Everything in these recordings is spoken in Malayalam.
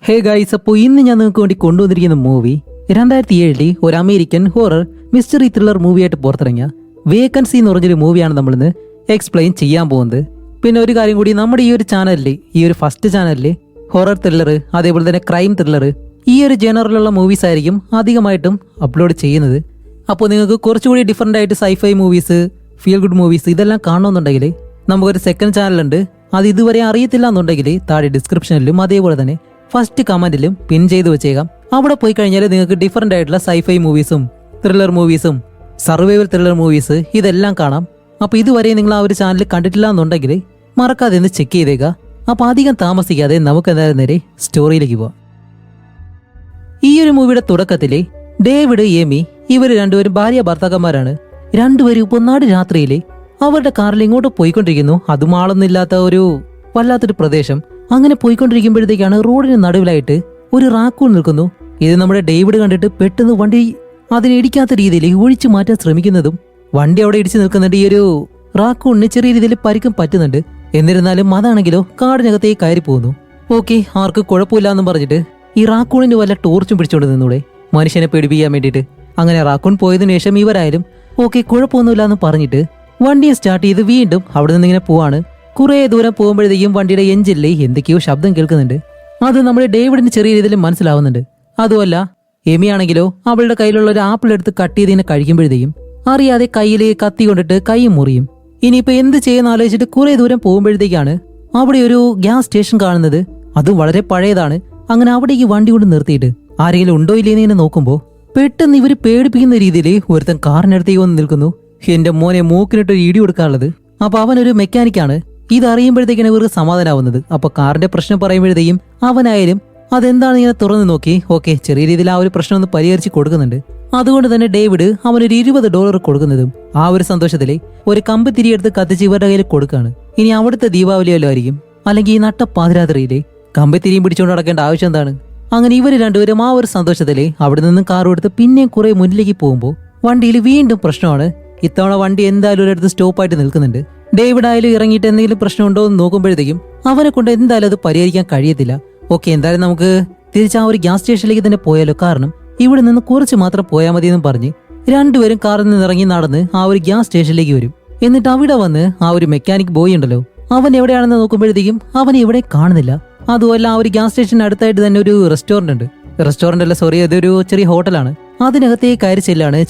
ഹേ ഗൈസ്, അപ്പോൾ ഇന്ന് ഞാൻ നിങ്ങൾക്ക് വേണ്ടി കൊണ്ടുവന്നിരിക്കുന്ന മൂവി 2007 ഒരു അമേരിക്കൻ ഹൊറർ മിസ്റ്ററി ത്രില്ലർ മൂവിയായിട്ട് പുറത്തിറങ്ങിയ വേക്കൻസി എന്ന് പറഞ്ഞൊരു മൂവിയാണ് നമ്മളിന്ന് എക്സ്പ്ലെയിൻ ചെയ്യാൻ പോകുന്നത്. പിന്നെ ഒരു കാര്യം കൂടി, നമ്മുടെ ഈ ഒരു ചാനലിൽ, ഈ ഒരു ഫസ്റ്റ് ചാനലിൽ ഹൊറർ ത്രില്ലർ, അതേപോലെ തന്നെ ക്രൈം ത്രില്ലർ, ഈ ഒരു ജനറിലുള്ള മൂവീസ് ആയിരിക്കും അധികമായിട്ടും അപ്ലോഡ് ചെയ്യുന്നത്. അപ്പോൾ നിങ്ങൾക്ക് കുറച്ചുകൂടി ഡിഫറൻ്റ് ആയിട്ട് sci fi movies, feel good movies ഇതെല്ലാം കാണണമെന്നുണ്ടെങ്കിൽ നമുക്കൊരു സെക്കൻഡ് ചാനലുണ്ട്. അത് ഇതുവരെ അറിയത്തില്ല എന്നുണ്ടെങ്കിൽ താഴെ ഡിസ്ക്രിപ്ഷനിലും അതേപോലെ തന്നെ ഫസ്റ്റ് കമന്റിലും പിൻ ചെയ്ത് വെച്ചേക്കാം. അവിടെ പോയി കഴിഞ്ഞാൽ നിങ്ങൾക്ക് ഡിഫറൻ്റ് ആയിട്ടുള്ള സൈഫൈ മൂവീസും ത്രില്ലർ മൂവീസും സർവൈവൽ ത്രില്ലർ മൂവീസ് ഇതെല്ലാം കാണാം. അപ്പോൾ ഇതുവരെ നിങ്ങൾ ആ ഒരു ചാനൽ കണ്ടിട്ടില്ല എന്നുണ്ടെങ്കിൽ മറക്കാതെ ഒന്ന് ചെക്ക് ചെയ്തേക്കുക. അപ്പോൾ അധികം താമസിക്കാതെ നമുക്ക് എന്തായാലും നേരെ സ്റ്റോറിയിലേക്ക് പോവാം. ഈ ഒരു മൂവിയുടെ തുടക്കത്തിലെ ഡേവിഡ്, എമി ഇവർ രണ്ടുപേരും ഭാര്യ ഭർത്താക്കന്മാരാണ്. രണ്ടുപേരും ഇപ്പോൾ രാത്രിയിലെ അവരുടെ കാറിൽ ഇങ്ങോട്ട് പോയിക്കൊണ്ടിരിക്കുന്നു. അതും ആളൊന്നുമില്ലാത്ത ഒരു വല്ലാത്തൊരു പ്രദേശം. അങ്ങനെ പോയിക്കൊണ്ടിരിക്കുമ്പോഴത്തേക്കാണ് റോഡിന് നടുവിലായിട്ട് ഒരു റാക്കൂൺ നിൽക്കുന്നു. ഇത് നമ്മുടെ ഡേവിഡ് കണ്ടിട്ട് പെട്ടെന്ന് വണ്ടി അതിനിടിക്കാത്ത രീതിയിൽ ഒഴിച്ചു മാറ്റാൻ ശ്രമിക്കുന്നതും വണ്ടി അവിടെ ഇടിച്ചു നിൽക്കുന്നുണ്ട്. ഈ ഒരു റാക്കൂണിന് ചെറിയ രീതിയിൽ പരിക്കും പറ്റുന്നുണ്ട്. എന്നിരുന്നാലും അതാണെങ്കിലോ കാടിനകത്തേക്ക് കയറി പോകുന്നു. ഓക്കെ, ആർക്ക് കുഴപ്പമില്ല എന്നും പറഞ്ഞിട്ട് ഈ റാക്കൂണിന് വല്ല ടോർച്ചും പിടിച്ചോണ്ട് നിന്നൂടെ മനുഷ്യനെ പേടിപ്പിക്കാൻ വേണ്ടിയിട്ട്. അങ്ങനെ റാക്കൂൺ പോയതിനു ശേഷം ഇവരായാലും ഓക്കെ കുഴപ്പമൊന്നുമില്ല എന്ന് പറഞ്ഞിട്ട് വണ്ടിയെ സ്റ്റാർട്ട് ചെയ്ത് വീണ്ടും അവിടെ നിന്ന് ഇങ്ങനെ പോവാണ്. കുറെ ദൂരം പോകുമ്പോഴത്തേക്കും വണ്ടിയുടെ എഞ്ചിനിൽ എന്തൊക്കെയോ ശബ്ദം കേൾക്കുന്നുണ്ട്. അത് നമ്മുടെ ഡേവിഡിന് ചെറിയ രീതിയിൽ മനസ്സിലാവുന്നുണ്ട്. അതുമല്ല, എമി ആണെങ്കിലോ അവളുടെ കയ്യിലുള്ള ഒരു ആപ്പിൾ എടുത്ത് കട്ട് ചെയ്ത് ഇങ്ങനെ കഴിക്കുമ്പോഴത്തേക്കും അറിയാതെ കയ്യിൽ കത്തി കൊണ്ടിട്ട് കൈ മുറിയും. ഇനിയിപ്പോ എന്ത് ചെയ്യുന്ന ആലോചിച്ചിട്ട് കുറെ ദൂരം പോകുമ്പോഴത്തേക്കാണ് അവിടെ ഒരു ഗ്യാസ് സ്റ്റേഷൻ കാണുന്നത്. അതും വളരെ പഴയതാണ്. അങ്ങനെ അവിടേക്ക് വണ്ടി കൊണ്ട് നിർത്തിയിട്ട് ആരെങ്കിലും ഉണ്ടോ ഇല്ലേന്ന് ഇങ്ങനെ നോക്കുമ്പോ പെട്ടെന്ന് ഇവര് പേടിപ്പിക്കുന്ന രീതിയിൽ ഒരുത്തൻ കാറിനടുത്തേക്ക് വന്ന് നിൽക്കുന്നു. എന്റെ മോനെ മൂക്കിനിട്ടൊരു ഇടി കൊടുക്കാനുള്ളത്. അപ്പൊ അവനൊരു മെക്കാനിക്കാണ്. ഇതറിയുമ്പോഴത്തേക്കാണ് ഇവർക്ക് സമാധാനാവുന്നത്. അപ്പൊ കാറിന്റെ പ്രശ്നം പറയുമ്പോഴത്തേക്കും അവനായാലും അതെന്താണ് ഇങ്ങനെ തുറന്നു നോക്കി ഓക്കെ ചെറിയ രീതിയിൽ ആ ഒരു പ്രശ്നം ഒന്ന് പരിഹരിച്ച് കൊടുക്കുന്നുണ്ട്. അതുകൊണ്ട് തന്നെ ഡേവിഡ് അവനൊരു $20 കൊടുക്കുന്നതും ആ ഒരു സന്തോഷത്തിലെ ഒരു കമ്പ് തിരിയെടുത്ത് കത്തിച്ച് ഇവരുടെ കയ്യിൽ കൊടുക്കാണ്. ഇനി അവിടുത്തെ ദീപാവലിയല്ലോ ആയിരിക്കും, അല്ലെങ്കിൽ ഈ നട്ട പാതിരാത്രിയിലെ കമ്പി തിരിയും പിടിച്ചുകൊണ്ട് നടക്കേണ്ട ആവശ്യം എന്താണ്? അങ്ങനെ ഇവര് രണ്ടുപേരും ആ ഒരു സന്തോഷത്തിലെ അവിടെ നിന്നും കാർ എടുത്ത് പിന്നെയും കുറെ മുന്നിലേക്ക് പോകുമ്പോൾ വണ്ടിയിൽ വീണ്ടും പ്രശ്നമാണ്. ഇത്തവണ വണ്ടി എന്തായാലും ഒരിടത്ത് സ്റ്റോപ്പായിട്ട് നിൽക്കുന്നുണ്ട്. ഡേവിഡ് ആയാലും ഇറങ്ങിയിട്ട് എന്തെങ്കിലും പ്രശ്നമുണ്ടോ എന്ന് നോക്കുമ്പോഴത്തേക്കും അവനെ കൊണ്ട് എന്തായാലും അത് പരിഹരിക്കാൻ കഴിയത്തില്ല. ഓക്കെ, എന്തായാലും നമുക്ക് തിരിച്ച് ആ ഒരു ഗ്യാസ് സ്റ്റേഷനിലേക്ക് തന്നെ പോയാലോ, കാരണം ഇവിടെ നിന്ന് കുറച്ച് മാത്രം പോയാൽ മതി എന്നും പറഞ്ഞ് രണ്ടുപേരും കാറിൽ നിന്ന് ഇറങ്ങി നടന്ന് ആ ഒരു ഗ്യാസ് സ്റ്റേഷനിലേക്ക് വരും. എന്നിട്ട് അവിടെ വന്ന് ആ ഒരു മെക്കാനിക് ബോയ് ഉണ്ടല്ലോ, അവൻ എവിടെയാണെന്ന് നോക്കുമ്പോഴത്തേക്കും അവനെ എവിടെ കാണുന്നില്ല. അതുമല്ല, ആ ഒരു ഗ്യാസ് സ്റ്റേഷന് അടുത്തായിട്ട് തന്നെ ഒരു റെസ്റ്റോറന്റ് അല്ല സോറി, അതൊരു ചെറിയ ഹോട്ടലാണ്. അതിനകത്തേക്ക് കയറി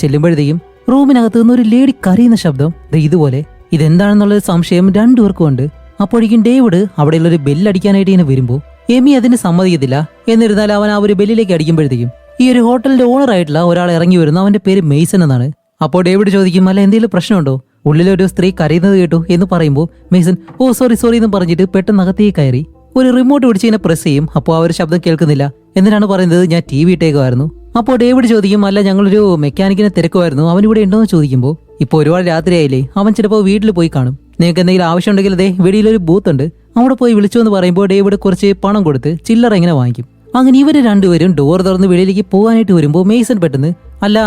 ചെല്ലുമ്പോഴത്തേക്കും റൂമിനകത്ത് നിന്ന് ഒരു ലേഡി കരയുന്ന ശബ്ദം ഇതുപോലെ. ഇതെന്താണെന്നുള്ളൊരു സംശയം രണ്ടുപേർക്കും ഉണ്ട്. അപ്പോഴേക്കും ഡേവിഡ് അവിടെയുള്ള ഒരു ബെല്ലടിക്കാനായിട്ട് ഇങ്ങനെ വരുമ്പോൾ എമി അതിന് സമ്മതിക്കത്തില്ല. എന്നിരുന്നാൽ അവൻ ആ ഒരു ബെല്ലിലേക്ക് അടിക്കുമ്പോഴത്തേക്കും ഈ ഒരു ഹോട്ടലിന്റെ ഓണർ ആയിട്ടുള്ള ഒരാൾ ഇറങ്ങി വരുന്നു. അവന്റെ പേര് മെയ്സൺ എന്നാണ്. അപ്പോൾ ഡേവിഡ് ചോദിക്കും, അല്ല എന്തെങ്കിലും പ്രശ്നമുണ്ടോ, ഉള്ളിലൊരു സ്ത്രീ കരയുന്നത് കേട്ടു എന്ന് പറയുമ്പോൾ മെയ്സൺ ഓ സോറി എന്ന് പറഞ്ഞിട്ട് പെട്ടെന്ന് അകത്തേക്ക് കയറി ഒരു റിമോട്ട് പിടിച്ച് ഇങ്ങനെ പ്രസ് ചെയ്യും. അപ്പോൾ ആ ഒരു ശബ്ദം കേൾക്കുന്നില്ല. എന്നിട്ടാണ് പറയുന്നത് ഞാൻ TV ഇട്ടേക്കുമായിരുന്നു. അപ്പോൾ ഡേവിഡ് ചോദിക്കും, അല്ല ഞങ്ങളൊരു മെക്കാനിക്കിനെ തിരക്കുമായിരുന്നു, അവനിവിടെ ഉണ്ടോന്ന് ചോദിക്കുമ്പോൾ ഇപ്പോൾ ഒരുപാട് രാത്രിയായില്ലേ, അവൻ ചിലപ്പോൾ വീട്ടിൽ പോയി കാണും, നിങ്ങൾക്ക് എന്തെങ്കിലും ആവശ്യമുണ്ടെങ്കിൽ അതെ വെളിയിലൊരു ബൂത്ത് ഉണ്ട്, അവിടെ പോയി വിളിച്ചു എന്ന് പറയുമ്പോൾ ഡേവിഡ് കുറച്ച് പണം കൊടുത്ത് ചില്ലറ ഇങ്ങനെ വാങ്ങിക്കും. അങ്ങനെ ഇവര് രണ്ടുപേരും ഡോർ തുറന്ന് വെളിയിലേക്ക് പോകാനായിട്ട് വരുമ്പോൾ മെയ്സൺ പെട്ടെന്ന് അല്ല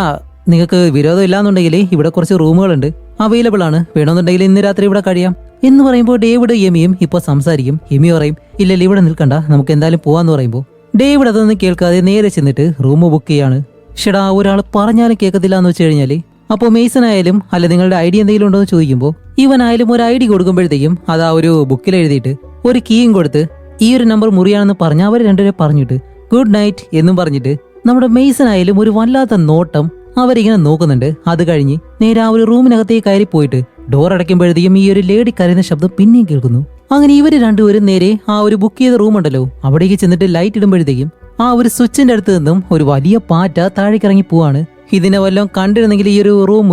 നിങ്ങൾക്ക് വിരോധം ഇല്ലാന്നുണ്ടെങ്കിൽ ഇവിടെ കുറച്ച് റൂമുകളുണ്ട്, അവൈലബിൾ ആണ്, വേണമെന്നുണ്ടെങ്കിൽ ഇന്ന് രാത്രി ഇവിടെ കഴിയാം എന്ന് പറയുമ്പോൾ ഡേവിഡ് എമിയും ഇപ്പോൾ സംസാരിക്കും. എമി പറയും ഇല്ലല്ല ഇവിടെ നിൽക്കണ്ട, നമുക്ക് എന്തായാലും പോവാന്ന് പറയുമ്പോൾ ഡേവിഡ് അതൊന്നും കേൾക്കാതെ നേരെ ചെന്നിട്ട് റൂം ബുക്ക് ചെയ്യാണ്. ഷെടാ, ഒരാൾ പറഞ്ഞാലും കേൾക്കത്തില്ല എന്ന് വെച്ച് കഴിഞ്ഞാല് അപ്പോൾ മെയ്സൺ ആയാലും അല്ല നിങ്ങളുടെ ഐഡി എന്തെങ്കിലും ഉണ്ടോ എന്ന് ചോദിക്കുമ്പോൾ ഇവനായാലും ഒരു ഐഡി കൊടുക്കുമ്പോഴത്തേക്കും അത് ആ ഒരു ബുക്കിൽ എഴുതിയിട്ട് ഒരു കീയും കൊടുത്ത് ഈ ഒരു നമ്പർ മുറിയാണെന്ന് പറഞ്ഞ് അവർ രണ്ടുപേരെ പറഞ്ഞിട്ട് ഗുഡ് നൈറ്റ് എന്നും പറഞ്ഞിട്ട് നമ്മുടെ മെയ്സൺ ആയാലും ഒരു വല്ലാത്ത നോട്ടം അവരിങ്ങനെ നോക്കുന്നുണ്ട്. അത് കഴിഞ്ഞ് നേരെ ആ ഒരു റൂമിനകത്തേക്ക് കയറി പോയിട്ട് ഡോർ അടയ്ക്കുമ്പോഴത്തേക്കും ഈ ഒരു ലേഡി കരയുന്ന ശബ്ദം പിന്നെയും കേൾക്കുന്നു. അങ്ങനെ ഇവര് രണ്ടുപേരും നേരെ ആ ഒരു ബുക്ക് ചെയ്ത റൂം ഉണ്ടല്ലോ അവിടേക്ക് ചെന്നിട്ട് ലൈറ്റ് ഇടുമ്പോഴത്തേക്കും ആ ഒരു സ്വിച്ചിന്റെ അടുത്ത് നിന്നും ഒരു വലിയ പാറ്റ താഴേക്ക് ഇറങ്ങി പോവാണ്. ഇതിനെ വല്ലതും കണ്ടിരുന്നെങ്കിൽ ഈ ഒരു റൂം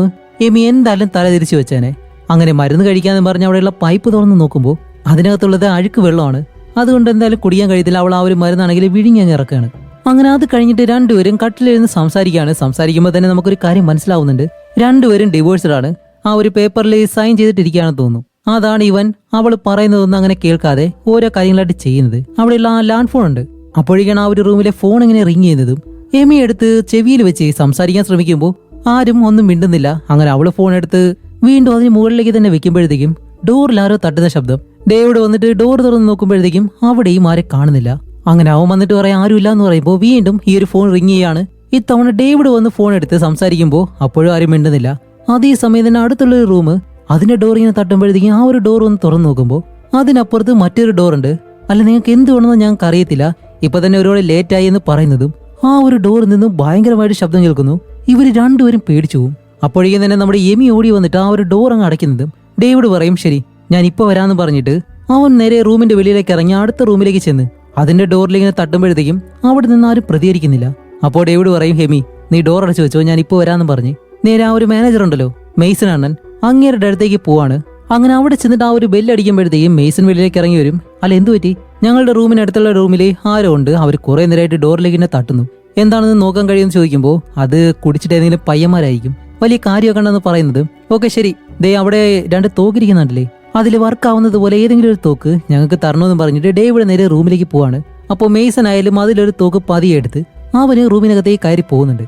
എമി എന്തായാലും തല തിരിച്ചു വെച്ചാനെ. അങ്ങനെ മരുന്ന് കഴിക്കാന്ന് പറഞ്ഞ് അവിടെയുള്ള പൈപ്പ് തുറന്ന് നോക്കുമ്പോൾ അതിനകത്തുള്ളത് അഴുക്ക് വെള്ളമാണ്. അതുകൊണ്ട് എന്തായാലും കുടിക്കാൻ കഴിയത്തില്ല. അവൾ ആ ഒരു മരുന്നാണെങ്കിൽ വിഴിഞ്ഞങ്ങ് ഇറക്കുകയാണ്. അങ്ങനെ അത് കഴിഞ്ഞിട്ട് രണ്ടുപേരും കട്ടിലിരുന്ന് സംസാരിക്കുമ്പോൾ തന്നെ നമുക്കൊരു കാര്യം മനസ്സിലാവുന്നുണ്ട്. രണ്ടുപേരും ഡിവോഴ്സ്ഡ് ആണ്. ആ ഒരു പേപ്പറിൽ സൈൻ ചെയ്തിട്ടിരിക്കുകയാണെന്ന് തോന്നുന്നു. അതാണ് ഇവൻ അവൾ പറയുന്നതൊന്നും അങ്ങനെ കേൾക്കാതെ ഓരോ കാര്യങ്ങളായിട്ട് ചെയ്യുന്നത്. അവിടെയുള്ള ആ ലാൻഡ് ഫോൺ ഉണ്ട്. അപ്പോഴേക്കാണ് ആ ഒരു റൂമിലെ ഫോൺ ഇങ്ങനെ റിങ് ചെയ്യുന്നതും എമി എടുത്ത് ചെവിയിൽ വെച്ച് സംസാരിക്കാൻ ശ്രമിക്കുമ്പോൾ ആരും ഒന്നും മിണ്ടുന്നില്ല. അങ്ങനെ അവള് ഫോൺ എടുത്ത് വീണ്ടും അതിന് മുകളിലേക്ക് തന്നെ വെക്കുമ്പോഴത്തേക്കും ഡോറിൽ ആരോ തട്ടുന്ന ശബ്ദം. ഡേവിഡ് വന്നിട്ട് ഡോർ തുറന്ന് നോക്കുമ്പോഴത്തേക്കും അവിടെയും ആരെ കാണുന്നില്ല. അങ്ങനെ അവൻ വന്നിട്ട് പറയാൻ ആരുമില്ല എന്ന് പറയുമ്പോൾ വീണ്ടും ഈ ഒരു ഫോൺ റിങ് ചെയ്യാണ്. ഇത്തവണ ഡേവിഡ് വന്ന് ഫോൺ എടുത്ത് സംസാരിക്കുമ്പോൾ അപ്പോഴും ആരും മിണ്ടുന്നില്ല. അതേ സമയം തന്നെ അടുത്തുള്ളൊരു റൂം, അതിന്റെ ഡോർ ഇങ്ങനെ തട്ടുമ്പോഴത്തേക്കും ആ ഒരു ഡോർ ഒന്ന് തുറന്നു നോക്കുമ്പോൾ അതിനപ്പുറത്ത് മറ്റൊരു ഡോർ ഉണ്ട്. അല്ല, നിങ്ങൾക്ക് എന്ത് വേണമെന്ന് ഞങ്ങൾക്ക് അറിയത്തില്ല, ഇപ്പൊ തന്നെ ഒരുപാട് ലേറ്റ് ആയി എന്ന് പറയുന്നതും ആ ഒരു ഡോറിൽ നിന്നും ഭയങ്കരമായിട്ട് ശബ്ദം കേൾക്കുന്നു. ഇവര് രണ്ടുപേരും പേടിച്ചു പോകും. അപ്പോഴേക്കും തന്നെ നമ്മുടെ എമി ഓടി വന്നിട്ട് ആ ഒരു ഡോർ അങ്ങ് അടയ്ക്കുന്നതും ഡേവിഡ് പറയും ശരി ഞാൻ ഇപ്പൊ വരാന്ന് പറഞ്ഞിട്ട് അവൻ നേരെ റൂമിന്റെ വെളിയിലേക്ക് ഇറങ്ങി അടുത്ത റൂമിലേക്ക് ചെന്ന് അതിന്റെ ഡോറിൽ ഇങ്ങനെ തട്ടുമ്പോഴത്തേക്കും അവിടെ നിന്ന് ആരും പ്രതികരിക്കുന്നില്ല. അപ്പോൾ ഡേവിഡ് പറയും ഹെമി നീ ഡോർ അടച്ചു വെച്ചോ, ഞാൻ ഇപ്പൊ വരാന്ന് പറഞ്ഞ് നേരെ ആ ഒരു മാനേജർ ഉണ്ടല്ലോ മെയ്സൺ അണ്ണൻ അങ്ങേരുടെ അടുത്തേക്ക് പോവാണ്. അങ്ങനെ അവിടെ ചെന്നിട്ട് ആ ഒരു ബെല്ലടിക്കുമ്പോഴത്തേക്കും മെയ്സൺ വെളിയിലേക്ക് ഇറങ്ങി വരും. അല്ല എന്തു പറ്റി? ഞങ്ങളുടെ റൂമിനടുത്തുള്ള റൂമിലെ ആരോ ഉണ്ട്, അവർ കുറെ നേരമായിട്ട് ഡോറിലേക്ക് തന്നെ തട്ടുന്നു, എന്താണെന്ന് നോക്കാൻ കഴിയുമെന്ന് ചോദിക്കുമ്പോൾ അത് കുടിച്ചിട്ട് ഏതെങ്കിലും പയ്യന്മാരായിരിക്കും, വലിയ കാര്യമൊക്കെ ഉണ്ടെന്ന് പറയുന്നത്. ഓക്കെ ശരി, ദേ അവിടെ 2 തോക്കിരിക്കുന്നുണ്ടല്ലേ, അതിൽ വർക്ക് ആവുന്നത് പോലെ ഏതെങ്കിലും ഒരു തോക്ക് ഞങ്ങൾക്ക് തരണമെന്ന് പറഞ്ഞിട്ട് ഡേവിഡ് നേരെ റൂമിലേക്ക് പോവാണ്. അപ്പോൾ മെയ്സൺ ആയാലും അതിലൊരു തോക്ക് പതിയെ എടുത്ത് അവന് റൂമിനകത്തേക്ക് കയറി പോകുന്നുണ്ട്.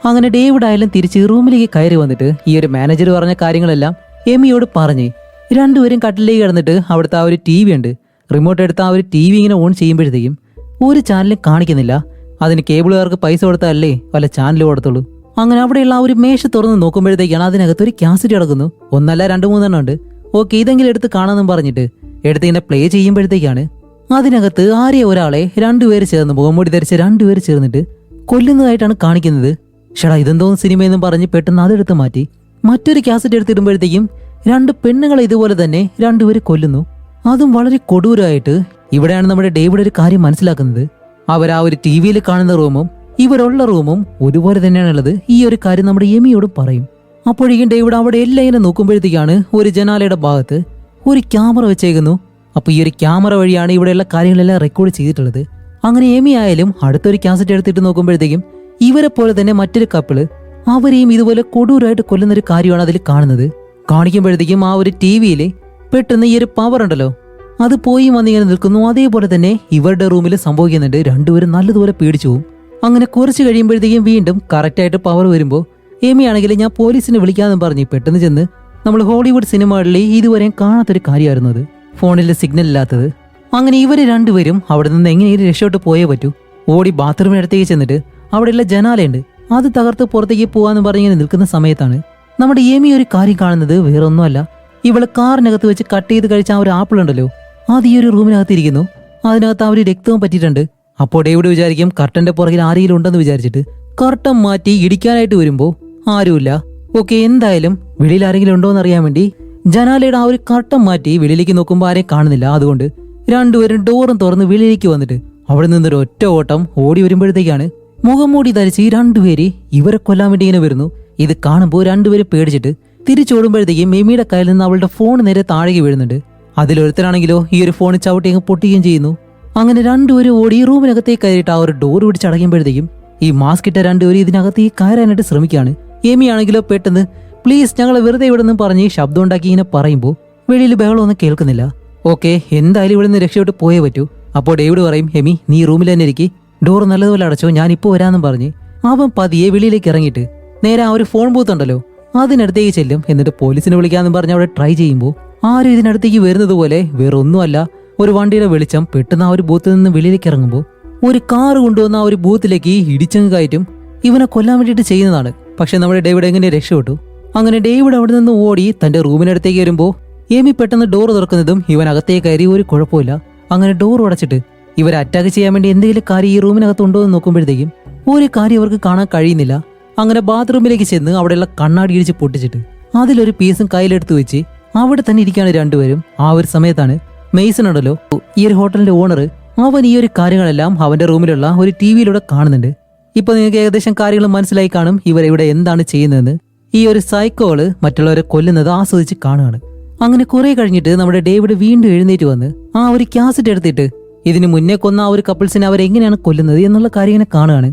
അങ്ങനെ ഡേവിഡ് ആയാലും തിരിച്ച് റൂമിലേക്ക് കയറി വന്നിട്ട് ഈ ഒരു മാനേജർ പറഞ്ഞ കാര്യങ്ങളെല്ലാം എമിയോട് പറഞ്ഞ് രണ്ടുപേരും കട്ടിലേക്ക് കിടന്നിട്ട് അവിടുത്തെ ആ ഒരു TV ഉണ്ട്, റിമോട്ട് എടുത്ത് ആ ഒരു TV ഇങ്ങനെ ഓൺ ചെയ്യുമ്പോഴത്തേക്കും ഒരു ചാനലും കാണിക്കുന്നില്ല. അതിന് കേബിളുകാർക്ക് പൈസ കൊടുത്താലല്ലേ വല്ല ചാനൽ കൊടുത്തുള്ളൂ. അങ്ങനെ അവിടെയുള്ള ആ ഒരു മേശ തുറന്ന് നോക്കുമ്പോഴത്തേക്കാണ് അതിനകത്ത് ഒരു കാസറ്റ് കിടക്കുന്നു. 1 അല്ല 2 3 എണ്ണം ഉണ്ട്. ഓക്കെ ഇതെങ്കിലും എടുത്ത് കാണാമെന്നും പറഞ്ഞിട്ട് എടുത്ത് ഇങ്ങനെ പ്ലേ ചെയ്യുമ്പോഴത്തേക്കാണ് അതിനകത്ത് ആരെയോ ഒരാളെ 2 പേര് ചേർന്ന് മുഖംമൂടി ധരിച്ച 2 പേര് ചേർന്നിട്ട് കൊല്ലുന്നതായിട്ടാണ് കാണിക്കുന്നത്. ഷടാ ഇതെന്തോന്ന് സിനിമയെന്നും പറഞ്ഞ് പെട്ടെന്ന് അതെടുത്ത് മാറ്റി മറ്റൊരു കാസറ്റ് എടുത്തിടുമ്പോഴത്തേക്കും 2 പെണ്ണുങ്ങളെ ഇതുപോലെ തന്നെ 2 പേര് കൊല്ലുന്നു. അതും വളരെ കൊടൂരമായിട്ട്. ഇവിടെയാണ് നമ്മുടെ ഡേവിഡ് ഒരു കാര്യം മനസ്സിലാക്കുന്നത്, അവർ ആ ഒരു TV കാണുന്ന റൂമും ഇവരുള്ള റൂമും ഒരുപോലെ തന്നെയാണുള്ളത്. ഈ ഒരു കാര്യം നമ്മുടെ എമിയോട് പറയും. അപ്പോഴേക്കും ഡേവിഡ് അവിടെ എല്ലാം ഇങ്ങനെ നോക്കുമ്പോഴത്തേക്കാണ് ഒരു ജനാലയുടെ ഭാഗത്ത് ഒരു ക്യാമറ വെച്ചേക്കുന്നു. അപ്പൊ ഈ ഒരു ക്യാമറ വഴിയാണ് ഇവിടെയുള്ള കാര്യങ്ങളെല്ലാം റെക്കോർഡ് ചെയ്തിട്ടുള്ളത്. അങ്ങനെ എമി ആയാലും അടുത്തൊരു കാസറ്റ് എടുത്തിട്ട് നോക്കുമ്പോഴത്തേക്കും ഇവരെ പോലെ തന്നെ മറ്റൊരു കപ്പിള് അവരെയും ഇതുപോലെ കൊടൂരായിട്ട് കൊല്ലുന്നൊരു കാര്യമാണ് അതിൽ കാണുന്നത്. കാണിക്കുമ്പോഴത്തേക്കും ആ ഒരു TV പെട്ടെന്ന് ഈ ഒരു പവർ ഉണ്ടല്ലോ അത് പോയി വന്നിങ്ങനെ നിൽക്കുന്നു. അതേപോലെ തന്നെ ഇവരുടെ റൂമിൽ സംഭവിക്കുന്നുണ്ട്. രണ്ടുപേരും നല്ലതുപോലെ പേടിച്ചു പോകും. അങ്ങനെ കുറച്ച് കഴിയുമ്പോഴത്തേക്കും വീണ്ടും കറക്റ്റായിട്ട് പവർ വരുമ്പോൾ എമി ആണെങ്കിൽ ഞാൻ പോലീസിനെ വിളിക്കാമെന്ന് പറഞ്ഞ് പെട്ടെന്ന് ചെന്ന് നമ്മൾ ഹോളിവുഡ് സിനിമകളിലെ ഇതുവരെയും കാണാത്തൊരു കാര്യമായിരുന്നു അത്, ഫോണിൽ സിഗ്നൽ ഇല്ലാത്തത്. അങ്ങനെ ഇവര് രണ്ടുപേരും അവിടെ നിന്ന് എങ്ങനെയും രക്ഷോട്ട് പോയേ പറ്റൂ. ഓടി ബാത്റൂമിനടുത്തേക്ക് ചെന്നിട്ട് അവിടെയുള്ള ജനാലയുണ്ട് അത് തകർത്ത് പുറത്തേക്ക് പോവാന്ന് പറഞ്ഞിങ്ങനെ നിൽക്കുന്ന സമയത്താണ് നമ്മുടെ എമി ഒരു കാര്യം കാണുന്നത്. വേറൊന്നുമല്ല, ഇവളെ കാറിനകത്ത് വെച്ച് കട്ട് ചെയ്ത് കഴിച്ച ആ ഒരു ആപ്പിൾ ഉണ്ടല്ലോ അത് ഈ ഒരു റൂമിനകത്ത് ഇരിക്കുന്നു. അതിനകത്ത് ആ ഒരു രക്തവും പറ്റിയിട്ടുണ്ട്. അപ്പോൾ ഡേവിഡ് വിചാരിക്കും കർട്ടന്റെ പുറകിൽ ആരെങ്കിലും ഉണ്ടെന്ന് വിചാരിച്ചിട്ട് കർട്ടൻ മാറ്റി ഇടിക്കാനായിട്ട് വരുമ്പോൾ ആരുമില്ല. ഓക്കെ എന്തായാലും വെളിയിൽ ആരെങ്കിലും ഉണ്ടോ എന്ന് അറിയാൻ വേണ്ടി ജനാലയുടെ ആ ഒരു കർട്ടൻ മാറ്റി വെളിയിലേക്ക് നോക്കുമ്പോൾ ആരെയും കാണുന്നില്ല. അതുകൊണ്ട് രണ്ടുപേരും ഡോറും തുറന്ന് വെളിയിലേക്ക് വന്നിട്ട് അവിടെ നിന്നൊരു ഒറ്റ ഓട്ടം ഓടി വരുമ്പോഴത്തേക്കാണ് മുഖം മൂടി ധരിച്ച് 2 പേര് ഇവരെ കൊല്ലാൻ വേണ്ടി ഇങ്ങനെ വരുന്നു. ഇത് കാണുമ്പോൾ 2 പേര് പേടിച്ചിട്ട് തിരിച്ചോടുമ്പോഴത്തേക്കും എമിയുടെ കയ്യിൽ നിന്ന് അവളുടെ ഫോൺ നേരെ താഴേക്ക് വീഴുന്നുണ്ട്. അതിലൊരുത്തരാണെങ്കിലോ ഈ ഒരു ഫോൺ ചവിട്ടി അങ്ങ് പൊട്ടുകയും ചെയ്യുന്നു. അങ്ങനെ 2 പേര് ഓടി റൂമിനകത്തേക്ക് കയറിയിട്ട് ആ ഒരു ഡോർ പിടിച്ചടയ്ക്കുമ്പോഴത്തേക്കും ഈ മാസ്ക് ഇട്ട 2 പേര് ഇതിനകത്തേക്ക് കയറാനായിട്ട് ശ്രമിക്കുകയാണ്. എമി ആണെങ്കിലോ പെട്ടെന്ന് പ്ലീസ് ഞങ്ങളെ വെറുതെ ഇവിടെന്ന് പറഞ്ഞ് ശബ്ദം ഉണ്ടാക്കി ഇങ്ങനെ പറയുമ്പോൾ വെളിയിൽ ബഹളമൊന്നും കേൾക്കുന്നില്ല. ഓക്കെ എന്തായാലും ഇവിടെ നിന്ന് രക്ഷപ്പെട്ട് പോയേ പറ്റൂ. അപ്പോൾ ഡേവിഡ് പറയും എമി നീ റൂമിൽ തന്നെ ഇരിക്കി, ഡോർ നല്ലതുപോലെ അടച്ചോ, ഞാനിപ്പോൾ വരാമെന്നും പറഞ്ഞ് അവൻ പതിയെ വെളിയിലേക്ക് ഇറങ്ങിയിട്ട് നേരെ ആ ഒരു ഫോൺ ബൂത്ത് ഉണ്ടല്ലോ അതിനടുത്തേക്ക് ചെല്ലും. എന്നിട്ട് പോലീസിനെ വിളിക്കാമെന്ന് പറഞ്ഞ് അവിടെ ട്രൈ ചെയ്യുമ്പോൾ ആരും ഇതിനടുത്തേക്ക് വരുന്നത് പോലെ വേറൊന്നുമല്ല, ഒരു വണ്ടിയുടെ വെളിച്ചം പെട്ടെന്ന് ആ ഒരു ബൂത്തിൽ നിന്ന് വെളിയിലേക്ക് ഇറങ്ങുമ്പോൾ ഒരു കാറ് കൊണ്ടുവന്ന ആ ഒരു ബൂത്തിലേക്ക് ഇടിച്ചങ്ങ് കയറ്റും. ഇവനെ കൊല്ലാൻ വേണ്ടിയിട്ട് ചെയ്യുന്നതാണ്. പക്ഷെ നമ്മുടെ ഡേവിഡ് എങ്ങനെ രക്ഷപ്പെട്ടു? അങ്ങനെ ഡേവിഡ് അവിടെ നിന്ന് ഓടി തന്റെ റൂമിനടുത്തേക്ക് വരുമ്പോൾ എമി പെട്ടെന്ന് ഡോർ തുറക്കുന്നതും ഇവൻ അകത്തേക്ക് കയറി ഒരു കുഴപ്പമില്ല. അങ്ങനെ ഡോർ അടച്ചിട്ട് ഇവരെ അറ്റാക്ക് ചെയ്യാൻ വേണ്ടി എന്തെങ്കിലും കാര്യം ഈ റൂമിനകത്ത് ഉണ്ടോ എന്ന് നോക്കുമ്പോഴത്തേക്കും ഒരു കാര്യം അവർക്ക് കാണാൻ കഴിയുന്നില്ല. അങ്ങനെ ബാത്റൂമിലേക്ക് ചെന്ന് അവിടെയുള്ള കണ്ണാടി ഇടിച്ച് പൊട്ടിച്ചിട്ട് അതിലൊരു പീസും കയ്യിലെടുത്ത് വെച്ച് അവിടെ തന്നെ ഇരിക്കുകയാണ് 2 പേരും. ആ ഒരു സമയത്താണ് മെയ്സൺ ഉണ്ടല്ലോ ഈ ഒരു ഹോട്ടലിന്റെ ഓണർ, അവൻ ഈ ഒരു കാര്യങ്ങളെല്ലാം അവന്റെ റൂമിലുള്ള ഒരു TV കാണുന്നുണ്ട്. ഇപ്പൊ നിങ്ങൾക്ക് ഏകദേശം കാര്യങ്ങൾ മനസ്സിലായി കാണും ഇവരിവിടെ എന്താണ് ചെയ്യുന്നതെന്ന്. ഈ ഒരു സൈക്കോള് മറ്റുള്ളവരെ കൊല്ലുന്നത് ആസ്വദിച്ച് കാണുകയാണ്. അങ്ങനെ കുറെ കഴിഞ്ഞിട്ട് നമ്മുടെ ഡേവിഡ് വീണ്ടും എഴുന്നേറ്റ് വന്ന് ആ ഒരു കാസറ്റ് എടുത്തിട്ട് ഇതിന് മുന്നേ കൊന്ന ആ ഒരു കപ്പിൾസിനെ അവരെങ്ങനെയാണ് കൊല്ലുന്നത് എന്നുള്ള കാര്യം ഇങ്ങനെ കാണുകയാണ്.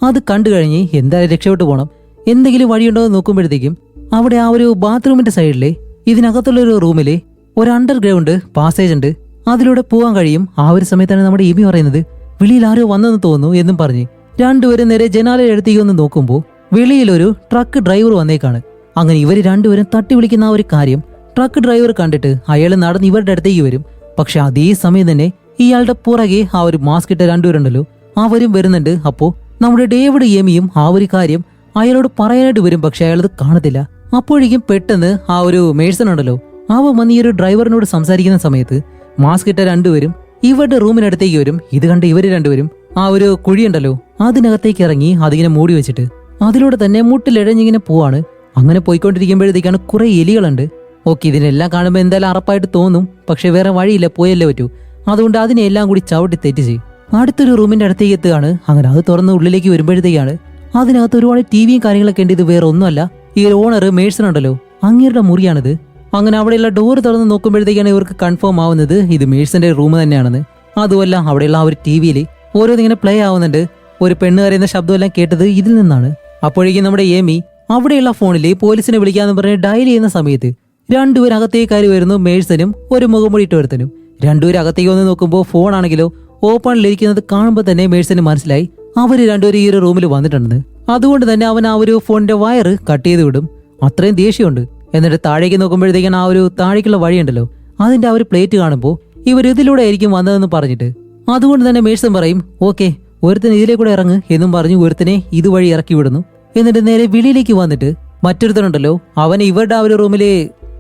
അത് കണ്ടു കഴിഞ്ഞ് എന്തായാലും രക്ഷപ്പെട്ടു പോകണം, എന്തെങ്കിലും വഴിയുണ്ടോ എന്ന് നോക്കുമ്പോഴത്തേക്കും അവിടെ ആ ഒരു ബാത്റൂമിന്റെ സൈഡിലെ ഇതിനകത്തുള്ള ഒരു റൂമില് ഒരു അണ്ടർഗ്രൗണ്ട് പാസേജ് ഉണ്ട്, അതിലൂടെ പോകാൻ കഴിയും. ആ ഒരു സമയത്താണ് നമ്മുടെ എമി പറയുന്നത് വെളിയിൽ ആരോ വന്നെന്ന് തോന്നുന്നു എന്നും പറഞ്ഞ് 2 പേരും നേരെ ജനാലയുടെ അടുത്തേക്ക് ഒന്ന് നോക്കുമ്പോൾ വെളിയിലൊരു ട്രക്ക് ഡ്രൈവർ വന്നേക്കാണ്. അങ്ങനെ ഇവർ 2 പേരും തട്ടി വിളിക്കുന്ന ആ ഒരു കാര്യം ട്രക്ക് ഡ്രൈവർ കണ്ടിട്ട് അയാൾ നടന്ന് ഇവരുടെ അടുത്തേക്ക് വരും. പക്ഷെ അതേ സമയം തന്നെ ഇയാളുടെ പുറകെ ആ ഒരു മാസ്ക് ഇട്ട രണ്ടുപേരുണ്ടല്ലോ അവരും വരുന്നുണ്ട്. അപ്പോ നമ്മുടെ ഡേവിഡ് എമിയും ആ ഒരു കാര്യം അയാളോട് പറയാനായിട്ട് വരും, പക്ഷെ അയാളത് കാണത്തില്ല. അപ്പോഴേക്കും പെട്ടെന്ന് ആ ഒരു മേഴ്സൺ ഉണ്ടല്ലോ അവൻ വന്ന് ഈ ഒരു ഡ്രൈവറിനോട് സംസാരിക്കുന്ന സമയത്ത് മാസ്ക് ഇട്ട രണ്ടുപേരും ഇവരുടെ റൂമിനടുത്തേക്ക് വരും. ഇത് കണ്ട് ഇവര് രണ്ടുപേരും ആ ഒരു കുഴിയുണ്ടല്ലോ അതിനകത്തേക്ക് ഇറങ്ങി അതിങ്ങനെ മൂടി വെച്ചിട്ട് അതിലൂടെ തന്നെ മുട്ടിലിഴഞ്ഞിങ്ങനെ പോവാണ്. അങ്ങനെ പോയിക്കൊണ്ടിരിക്കുമ്പോഴത്തേക്കാണ് കുറെ എലികളുണ്ട്. ഓക്കെ, ഇതിനെല്ലാം കാണുമ്പോൾ എന്തായാലും അറപ്പായിട്ട് തോന്നും, പക്ഷെ വേറെ വഴിയില്ല, പോയല്ലേ പറ്റൂ. അതുകൊണ്ട് അതിനെല്ലാം കൂടി ചവിട്ടി തെറ്റിച്ച് അടുത്തൊരു റൂമിന്റെ അടുത്തേക്ക് എത്തുകയാണ്. അങ്ങനെ അത് തുറന്ന് ഉള്ളിലേക്ക് വരുമ്പോഴത്തേക്കാണ് അതിനകത്ത് ഒരുപാട് ടിവിയും കാര്യങ്ങളൊക്കെ ഉണ്ട്. ഇത് വേറെ ഒന്നുമല്ല, ഈ ഒരു ഓണർ മേഴ്സൺ ഉണ്ടല്ലോ അങ്ങേരുടെ മുറിയാണിത്. അങ്ങനെ അവിടെയുള്ള ഡോർ തുറന്ന് നോക്കുമ്പോഴത്തേക്കാണ് ഇവർക്ക് കൺഫേം ആവുന്നത് ഇത് മേഴ്സന്റെ റൂം തന്നെയാണെന്ന്. അതുമല്ല, അവിടെയുള്ള ആ ഒരു ടിവിയിൽ ഓരോന്നിങ്ങനെ പ്ലേ ആവുന്നുണ്ട്. ഒരു പെണ്ണ് കരയുന്ന ശബ്ദമെല്ലാം കേട്ടത് ഇതിൽ നിന്നാണ്. അപ്പോഴേക്കും നമ്മുടെ ഏമി അവിടെയുള്ള ഫോണിൽ പോലീസിനെ വിളിക്കാന്ന് പറഞ്ഞ് ഡയൽ ചെയ്യുന്ന സമയത്ത് രണ്ടുപേരും അകത്തേക്ക് കയറി വരുന്നു. മേഴ്സനും ഒരു മുഖംമൂടിയിട്ട് ഒരുത്തനും. രണ്ടുപേരും അകത്തേക്ക് വന്ന് നോക്കുമ്പോൾ ഫോൺ ആണെങ്കിലോ ഓപ്പണിലിരിക്കുന്നത് കാണുമ്പോൾ തന്നെ മേഴ്സന് മനസ്സിലായി അവര് രണ്ടുപേരും ഈ ഒരു റൂമിൽ വന്നിട്ടുണ്ടെന്ന്. അതുകൊണ്ട് തന്നെ അവൻ ആ ഒരു ഫോണിന്റെ വയറ് കട്ട് ചെയ്ത് വിടും. അത്രയും ദേഷ്യമുണ്ട്. എന്നിട്ട് താഴേക്ക് നോക്കുമ്പോഴത്തേക്കാണ് ആ ഒരു താഴേക്കുള്ള വഴിയുണ്ടല്ലോ അതിന്റെ ആ ഒരു പ്ലേറ്റ് കാണുമ്പോൾ ഇവർ ഇതിലൂടെ ആയിരിക്കും വന്നതെന്ന് പറഞ്ഞിട്ട് അതുകൊണ്ട് തന്നെ മേഴ്സൺ പറയും ഓക്കെ ഒരുത്തനെ ഇതിലേക്കൂടെ ഇറങ്ങ് എന്നും പറഞ്ഞ് ഒരുത്തനെ ഇതുവഴി ഇറക്കി വിടുന്നു. എന്നിട്ട് നേരെ വെളിയിലേക്ക് വന്നിട്ട് മറ്റൊരുത്തനുണ്ടല്ലോ അവനെ ഇവരുടെ ആ ഒരു റൂമിലെ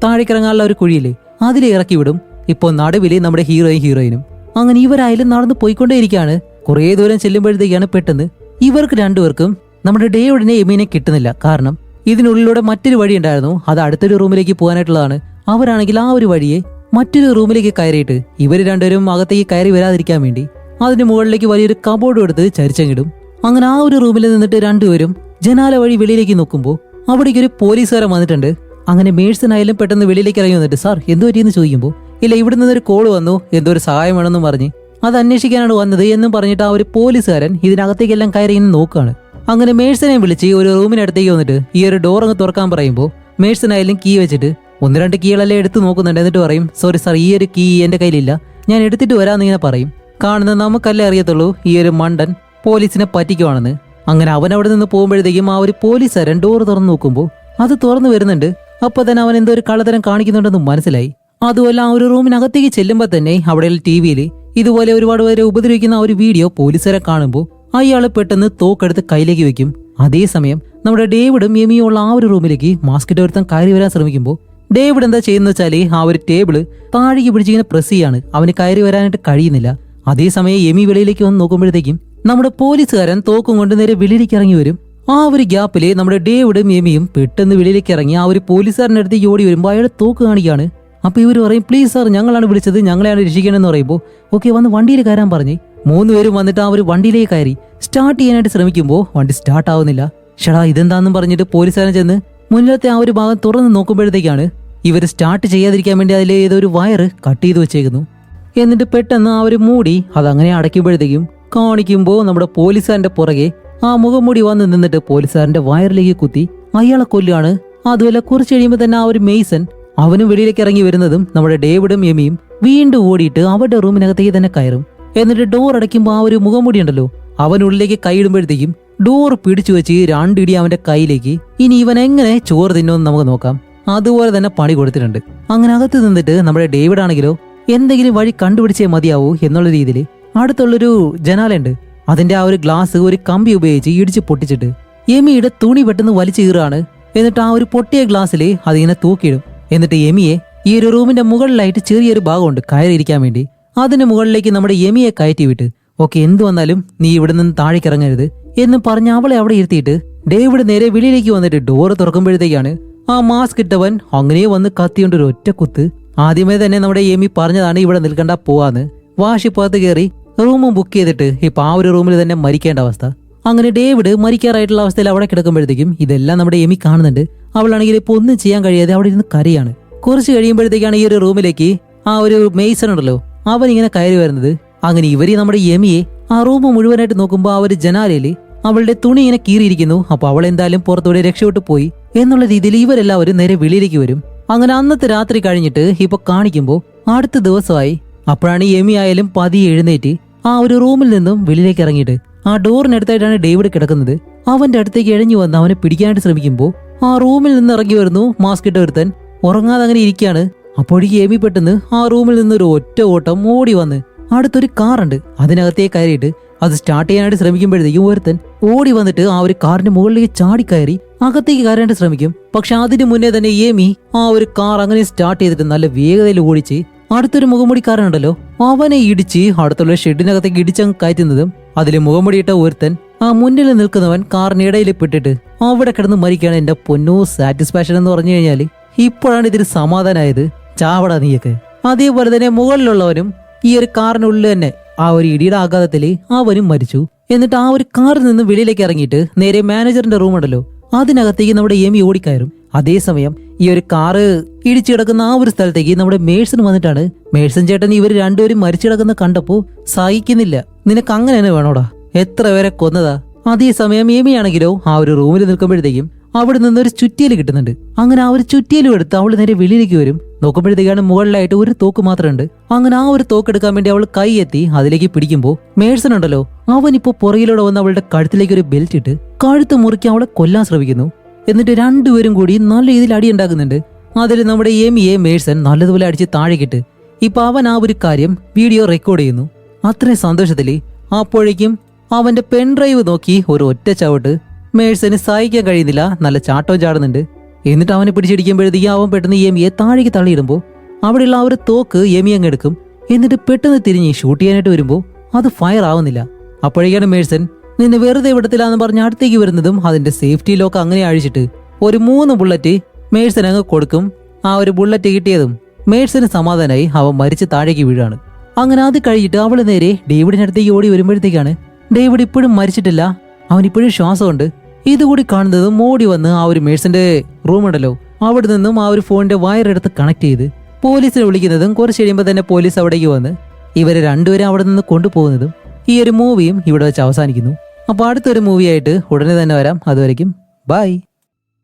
താഴേക്കിറങ്ങാനുള്ള ഒരു കുഴിയില്ലേ അതിലെ ഇറക്കി വിടും. ഇപ്പൊ നടുവില് നമ്മുടെ ഹീറോയിനും. അങ്ങനെ ഇവരായാലും നടന്ന് പോയിക്കൊണ്ടേയിരിക്കുകയാണ്. കുറേ ദൂരം ചെല്ലുമ്പോഴത്തേക്കാണ് പെട്ടെന്ന് ഇവർക്ക് രണ്ടുപേർക്കും നമ്മുടെ ഡേവിഡിനെ എമീനെ കിട്ടുന്നില്ല. കാരണം ഇതിനുള്ളിലൂടെ മറ്റൊരു വഴി ഉണ്ടായിരുന്നു, അത് അടുത്തൊരു റൂമിലേക്ക് പോകാനായിട്ടുള്ളതാണ്. അവരാണെങ്കിൽ ആ ഒരു വഴിയെ മറ്റൊരു റൂമിലേക്ക് കയറിയിട്ട് ഇവര് രണ്ടുപേരും അകത്തേക്ക് കയറി വരാതിരിക്കാൻ വേണ്ടി അതിന് മുകളിലേക്ക് വലിയൊരു കബോർഡ് എടുത്ത് ചരിച്ചങ്ങിടും. അങ്ങനെ ആ ഒരു റൂമിൽ നിന്നിട്ട് രണ്ടുപേരും ജനാല വഴി വെളിയിലേക്ക് നോക്കുമ്പോൾ അവിടേക്ക് ഒരു പോലീസുകാരൻ വന്നിട്ടുണ്ട്. അങ്ങനെ മേഴ്സൺ ആയാലും പെട്ടെന്ന് വെളിയിലേക്ക് ഇറങ്ങി വന്നിട്ട് സാർ എന്തു പറ്റിയെന്ന് ചോദിക്കുമ്പോൾ ഇല്ല ഇവിടെ നിന്നൊരു കോള് വന്നു, എന്തോ ഒരു സഹായം വേണമെന്നും പറഞ്ഞ് അത് അന്വേഷിക്കാനാണ് വന്നത് എന്നും പറഞ്ഞിട്ട് ആ ഒരു പോലീസുകാരൻ ഇതിനകത്തേക്കെല്ലാം കയറി ഇങ്ങനെ നോക്കുകയാണ്. അങ്ങനെ മേഴ്സനെ വിളിച്ച് ഒരു റൂമിനടുത്തേക്ക് വന്നിട്ട് ഈ ഒരു ഡോർ അങ്ങ് തുറക്കാൻ പറയുമ്പോൾ മേഴ്സൺ ആയാലും കീ വെച്ചിട്ട് ഒന്ന് രണ്ട് കീകളെല്ലാം എടുത്ത് നോക്കുന്നുണ്ട്. എന്നിട്ട് പറയും സോറി സാർ ഈ ഒരു കീ എന്റെ കയ്യിലില്ല, ഞാൻ എടുത്തിട്ട് വരാമെന്ന് ഇങ്ങനെ പറയും. കാണുന്നത് നമുക്കല്ലേ അറിയത്തുള്ളൂ ഈ ഒരു മണ്ടൻ പോലീസിനെ പറ്റിക്കുവാണെന്ന്. അങ്ങനെ അവൻ അവിടെ നിന്ന് പോകുമ്പോഴത്തേക്കും ആ ഒരു പോലീസുകാരൻ ഡോർ തുറന്നു നോക്കുമ്പോൾ അത് തുറന്നു വരുന്നുണ്ട്. അപ്പൊ തന്നെ അവൻ എന്തോ ഒരു കള്ളത്തരം കാണിക്കുന്നുണ്ടെന്ന് മനസ്സിലായി. അതുമല്ല ആ ഒരു റൂമിനകത്തേക്ക് ചെല്ലുമ്പോൾ തന്നെ അവിടെയുള്ള ടിവിയിൽ ഇതുപോലെ ഒരുപാട് പേരെ ഉപദ്രവിക്കുന്ന ആ ഒരു വീഡിയോ പോലീസുകാരെ കാണുമ്പോൾ അയാള് പെട്ടെന്ന് തോക്കെടുത്ത് കയ്യിലേക്ക് വെക്കും. അതേസമയം നമ്മുടെ ഡേവിഡും എമിയും ഉള്ള ആ ഒരു റൂമിലേക്ക് മാസ്കിട്ട് ഒരുത്തൻ കയറി വരാൻ ശ്രമിക്കുമ്പോൾ ഡേവിഡ് എന്താ ചെയ്യുന്ന വെച്ചാല് ആ ഒരു ടേബിള് താഴേക്ക് പിടിച്ചിങ്ങനെ പ്രസ് ചെയ്യാണ്. അവന് കയറി വരാനായിട്ട് കഴിയുന്നില്ല. അതേസമയം എമി വെളിയിലേക്ക് വന്ന് നോക്കുമ്പോഴത്തേക്കും നമ്മുടെ പോലീസുകാരൻ തോക്കും കൊണ്ട് നേരെ വെളിയിലേക്ക് ഇറങ്ങി വരും. ആ ഒരു ഗ്യാപ്പില് നമ്മുടെ ഡേവിഡും എമിയും പെട്ടെന്ന് വെളിയിലേക്ക് ഇറങ്ങി ആ ഒരു പോലീസുകാരൻ്റെ അടുത്തേക്ക് ഓടി വരുമ്പോൾ അയാൾ തോക്ക് കാണിക്കുകയാണ്. അപ്പൊ ഇവർ പറയും പ്ലീസ് സാർ ഞങ്ങളാണ് വിളിച്ചത്, ഞങ്ങളെയാണ് രക്ഷിക്കണമെന്ന് പറയുമ്പോൾ ഓക്കെ വന്ന് വണ്ടിയിൽ കയറാൻ പറഞ്ഞ് മൂന്നുപേരും വന്നിട്ട് ആ ഒരു വണ്ടിയിലേക്ക് കയറി സ്റ്റാർട്ട് ചെയ്യാനായിട്ട് ശ്രമിക്കുമ്പോൾ വണ്ടി സ്റ്റാർട്ട് ആവുന്നില്ല. ഷടാ ഇതെന്താന്നും പറഞ്ഞിട്ട് പോലീസുകാരൻ ചെന്ന് മുന്നിലത്തെ ആ ഒരു ഭാഗം തുറന്ന് നോക്കുമ്പോഴത്തേക്കാണ് ഇവർ സ്റ്റാർട്ട് ചെയ്യാതിരിക്കാൻ വേണ്ടി അതിലെ ഏതോ ഒരു വയറ് കട്ട് ചെയ്ത് വെച്ചേക്കുന്നു. എന്നിട്ട് പെട്ടെന്ന് ആ ഒരു മൂടി അതങ്ങനെ അടയ്ക്കുമ്പോഴത്തേക്കും കാണിക്കുമ്പോൾ നമ്മുടെ പോലീസുകാരന്റെ പുറകെ ആ മുഖംമൂടി വന്ന് നിന്നിട്ട് പോലീസുകാരന്റെ വയറിലേക്ക് കുത്തി അയാളെ കൊല്ലുകയാണ്. അതുമല്ല കുറച്ച് കഴിയുമ്പോൾ തന്നെ ആ ഒരു മെയ്സൺ അവനും വെളിയിലേക്ക് ഇറങ്ങി വരുന്നതും നമ്മുടെ ഡേവിഡും എമിയും വീണ്ടും ഓടിയിട്ട് അവരുടെ റൂമിനകത്തേക്ക് തന്നെ കയറും. എന്നിട്ട് ഡോർ അടയ്ക്കുമ്പോൾ ആ ഒരു മുഖംമൂടി ഉണ്ടല്ലോ അവനുള്ളിലേക്ക് കൈയിടുമ്പോഴത്തേക്കും ഡോർ പിടിച്ചു വെച്ച് രണ്ടിടി അവന്റെ കയ്യിലേക്ക്. ഇനി ഇവൻ എങ്ങനെ ചോറ് തിന്നുമെന്ന് നമുക്ക് നോക്കാം. അതുപോലെ തന്നെ പണി കൊടുത്തിട്ടുണ്ട്. അങ്ങനെ അകത്ത് നിന്നിട്ട് നമ്മുടെ ഡേവിഡ് ആണെങ്കിലോ എന്തെങ്കിലും വഴി കണ്ടുപിടിച്ചേ മതിയാവൂ എന്നുള്ള രീതിയിൽ അടുത്തുള്ളൊരു ജനാലുണ്ട് അതിന്റെ ആ ഒരു ഗ്ലാസ് ഒരു കമ്പി ഉപയോഗിച്ച് ഇടിച്ച് പൊട്ടിച്ചിട്ട് എമിയുടെ തുണി പെട്ടെന്ന് വലിച്ചു കീറാണ്. എന്നിട്ട് ആ ഒരു പൊട്ടിയ ഗ്ലാസ്സിൽ അതിങ്ങനെ തൂക്കിയിടും. എന്നിട്ട് എമിയെ ഈ ഒരു റൂമിന്റെ മുകളിലായിട്ട് ചെറിയൊരു ഭാഗമുണ്ട് കയറിയിരിക്കാൻ വേണ്ടി, അതിന് മുകളിലേക്ക് നമ്മുടെ എമിയെ കയറ്റി വിട്ട് ഓക്കെ എന്തു വന്നാലും നീ ഇവിടെ നിന്ന് താഴേക്ക് ഇറങ്ങരുത് എന്ന് പറഞ്ഞ് അവളെ അവിടെ ഇരുത്തിയിട്ട് ഡേവിഡ് നേരെ വെളിയിലേക്ക് വന്നിട്ട് ഡോറ് തുറക്കുമ്പോഴത്തേക്കാണ് ആ മാസ്ക് ഇട്ടവൻ അങ്ങനെ വന്ന് കത്തിയോണ്ട് ഒരു ഒറ്റ കുത്ത്. ആദ്യമേ തന്നെ നമ്മുടെ എമി പറഞ്ഞതാണ് ഇവിടെ നിൽക്കണ്ട പോവാന്ന്. വാശിപ്പുറത്ത് കയറി റൂമും ബുക്ക് ചെയ്തിട്ട് ഇപ്പൊ ആ ഒരു റൂമിൽ തന്നെ മരിക്കേണ്ട അവസ്ഥ. അങ്ങനെ ഡേവിഡ് മരിക്കാറായിട്ടുള്ള അവസ്ഥയിൽ അവിടെ കിടക്കുമ്പോഴത്തേക്കും ഇതെല്ലാം നമ്മുടെ എമി കാണുന്നുണ്ട്. അവളാണെങ്കിൽ ഇപ്പൊ ഒന്നും ചെയ്യാൻ കഴിയാതെ അവിടെ ഇരുന്ന് കരയാണ്. കുറച്ച് കഴിയുമ്പോഴത്തേക്കാണ് ഈ ഒരു റൂമിലേക്ക് ആ ഒരു മെയ്സൺ ഉണ്ടല്ലോ അവൻ ഇങ്ങനെ കയറി വരുന്നത്. അങ്ങനെ ഇവര് നമ്മുടെ എമിയെ ആ റൂം മുഴുവനായിട്ട് നോക്കുമ്പോൾ ആ ഒരു ജനാലയില് അവളുടെ തുണി ഇങ്ങനെ കീറിയിരിക്കുന്നു. അപ്പൊ അവൾ എന്തായാലും പുറത്തൂടെ രക്ഷപ്പെട്ടു പോയി എന്നുള്ള രീതിയിൽ ഇവരെല്ലാവരും നേരെ വെളിയിലേക്ക് വരും. അങ്ങനെ അന്നത്തെ രാത്രി കഴിഞ്ഞിട്ട് ഇപ്പൊ കാണിക്കുമ്പോൾ അടുത്ത ദിവസമായി. അപ്പോഴാണ് എമി ആയാലും പതിയെ എഴുന്നേറ്റ് ആ ഒരു റൂമിൽ നിന്നും വെളിയിലേക്ക് ഇറങ്ങിയിട്ട് ആ ഡോറിനടുത്തായിട്ടാണ് ഡേവിഡ് കിടക്കുന്നത്. അവന്റെ അടുത്തേക്ക് എഴഞ്ഞു വന്ന് അവനെ പിടിക്കാനായിട്ട് ശ്രമിക്കുമ്പോൾ ആ റൂമിൽ നിന്ന് ഇറങ്ങി വരുന്നു മാസ്ക് ഇട്ട ഒരുത്തൻ. ഉറങ്ങാതെ അങ്ങനെ ഇരിക്കുകയാണ്. അപ്പോഴേക്ക് എമി പെട്ടെന്ന് ആ റൂമിൽ നിന്ന് ഒരു ഒറ്റ ഓട്ടം ഓടി വന്ന് അടുത്തൊരു കാറുണ്ട്. അതിനകത്തേക്ക് കയറിയിട്ട് അത് സ്റ്റാർട്ട് ചെയ്യാനായിട്ട് ശ്രമിക്കുമ്പോഴത്തേക്കും ഒരുത്തൻ ഓടി വന്നിട്ട് ആ ഒരു കാറിന്റെ മുകളിലേക്ക് ചാടിക്കയറി അകത്തേക്ക് കയറാനായിട്ട് ശ്രമിക്കും. പക്ഷെ അതിന് മുന്നേ തന്നെ ഏമി ആ ഒരു കാർ അങ്ങനെ സ്റ്റാർട്ട് ചെയ്തിട്ട് നല്ല വേഗതയിൽ ഓടിച്ച് അടുത്തൊരു മുഖംമുടിക്കാരനുണ്ടല്ലോ അവനെ ഇടിച്ച് അടുത്തുള്ള ഷെഡിനകത്തേക്ക് ഇടിച്ചങ്ങ് കയറ്റുന്നതും അതിൽ മുഖംമുടിയിട്ട ഒരുത്തൻ ആ മുന്നിൽ നിൽക്കുന്നവൻ കാറിനിടയിൽ പെട്ടിട്ട് അവിടെ കിടന്ന് മരിക്കുകയാണ്. എന്റെ പൊന്നോ സാറ്റിസ്ഫാക്ഷൻ എന്ന് പറഞ്ഞു കഴിഞ്ഞാല് ഇപ്പോഴാണ് ഇതിന് സമാധാനമായത്. ചാവട നീയൊക്കെ. അതേപോലെ തന്നെ മുകളിലുള്ളവനും ഈ ഒരു കാറിനുള്ളിൽ തന്നെ ആ ഒരു ഇടിയുടെ ആഘാതത്തില് അവനും മരിച്ചു. എന്നിട്ട് ആ ഒരു കാറിൽ നിന്ന് വെളിയിലേക്ക് ഇറങ്ങിയിട്ട് നേരെ മാനേജറിന്റെ റൂം ഉണ്ടല്ലോ അതിനകത്തേക്ക് നമ്മുടെ ഏമി ഓടിക്കയറും. അതേസമയം ഈ ഒരു കാറ് ഇടിച്ചു കിടക്കുന്ന ആ ഒരു സ്ഥലത്തേക്ക് നമ്മുടെ മേഴ്സൺ വന്നിട്ടാണ്. മേഴ്സൺ ചേട്ടൻ ഇവർ രണ്ടുപേരും മരിച്ചു കിടക്കുന്ന കണ്ടപ്പോ സഹിക്കുന്നില്ല. നിനക്ക് അങ്ങനെ തന്നെ വേണോടാ, എത്ര പേരെ കൊന്നതാ. അതേസമയം ഏമിയാണെങ്കിലോ ആ ഒരു റൂമിൽ നിൽക്കുമ്പോഴത്തേക്കും അവിടെ നിന്നൊരു ചുറ്റിയല് കിട്ടുന്നുണ്ട്. അങ്ങനെ ആ ഒരു ചുറ്റിയലും എടുത്ത് അവള് നേരെ വെളിയിലേക്ക് വരും. നോക്കുമ്പോഴത്തേക്കാണ് മുകളിലായിട്ട് ഒരു തോക്ക് മാത്രമുണ്ട്. അങ്ങനെ ആ ഒരു തോക്ക് എടുക്കാൻ വേണ്ടി അവൾ കൈ എത്തി അതിലേക്ക് പിടിക്കുമ്പോ മേഴ്സൺ ഉണ്ടല്ലോ അവനിപ്പോ പുറകിലൂടെ വന്ന് അവളുടെ കഴുത്തിലേക്ക് ഒരു ബെൽറ്റ് ഇട്ട് കഴുത്ത് മുറുക്കി അവളെ കൊല്ലാൻ ശ്രമിക്കുന്നു. എന്നിട്ട് രണ്ടുപേരും കൂടി നല്ല രീതിയിൽ അടി ഉണ്ടാക്കുന്നുണ്ട്. അതിൽ നമ്മുടെ ഏമിയെ മേഴ്സൺ നല്ലതുപോലെ അടിച്ച് താഴേക്കിട്ട് ഇപ്പൊ അവൻ ആ ഒരു കാര്യം വീഡിയോ റെക്കോർഡ് ചെയ്യുന്നു. അത്രയും സന്തോഷത്തില് അപ്പോഴേക്കും അവന്റെ പെൻഡ്രൈവ് നോക്കി ഒരു ഒറ്റ ചവിട്ട് മേഴ്സന് സഹിക്കാൻ കഴിയുന്നില്ല. നല്ല ചാട്ടവും ചാടുന്നുണ്ട്. എന്നിട്ട് അവനെ പിടിച്ചിടിക്കുമ്പോഴത്തേക്കും അവൻ പെട്ടെന്ന് ഏമിയെ താഴേക്ക് തള്ളിയിടുമ്പോൾ അവിടെയുള്ള ആ ഒരു തോക്ക് ഏമി അങ്ങ് എടുക്കും. എന്നിട്ട് പെട്ടെന്ന് തിരിഞ്ഞ് ഷൂട്ട് ചെയ്യാനായിട്ട് വരുമ്പോൾ അത് ഫയർ ആവുന്നില്ല. അപ്പോഴേക്കാണ് മേഴ്സൺ നിന്നെ വെറുതെ വിടത്തില്ലാന്ന് പറഞ്ഞ് അടുത്തേക്ക് വരുന്നതും അതിന്റെ സേഫ്റ്റി ലോക്ക് അങ്ങനെ അഴിച്ചിട്ട് ഒരു 3 ബുള്ളറ്റ് മേഴ്സൺ അങ്ങ് കൊടുക്കും. ആ ഒരു ബുള്ളറ്റ് കിട്ടിയതും മേഴ്സന് സമാധാനമായി അവൻ മരിച്ച് താഴേക്ക് വീഴാണ്. അങ്ങനെ അത് കഴിഞ്ഞിട്ട് അവള് നേരെ ഡേവിഡിനടുത്തേക്ക് ഓടി വരുമ്പോഴത്തേക്കാണ് ഡേവിഡ് ഇപ്പോഴും മരിച്ചിട്ടില്ല, അവനിപ്പോഴും ശ്വാസമുണ്ട്. ഇതുകൂടി കാണുന്നതും ഓടി വന്ന് ആ ഒരു മേഴ്സന്റെ റൂം ഉണ്ടല്ലോ അവിടെ നിന്നും ആ ഒരു ഫോണിന്റെ വയർ എടുത്ത് കണക്ട് ചെയ്ത് പോലീസിനെ വിളിക്കുന്നതും കുറച്ച് കഴിയുമ്പോൾ തന്നെ പോലീസ് അവിടേക്ക് വന്ന് ഇവരെ രണ്ടുപേരും അവിടെ നിന്ന് കൊണ്ടുപോകുന്നതും ഈ ഒരു മൂവിയും ഇവിടെ വെച്ച് അവസാനിക്കുന്നു. അപ്പോൾ അടുത്തൊരു മൂവിയായിട്ട് ഉടനെ തന്നെ വരാം. അതുവരയ്ക്കും ബൈ.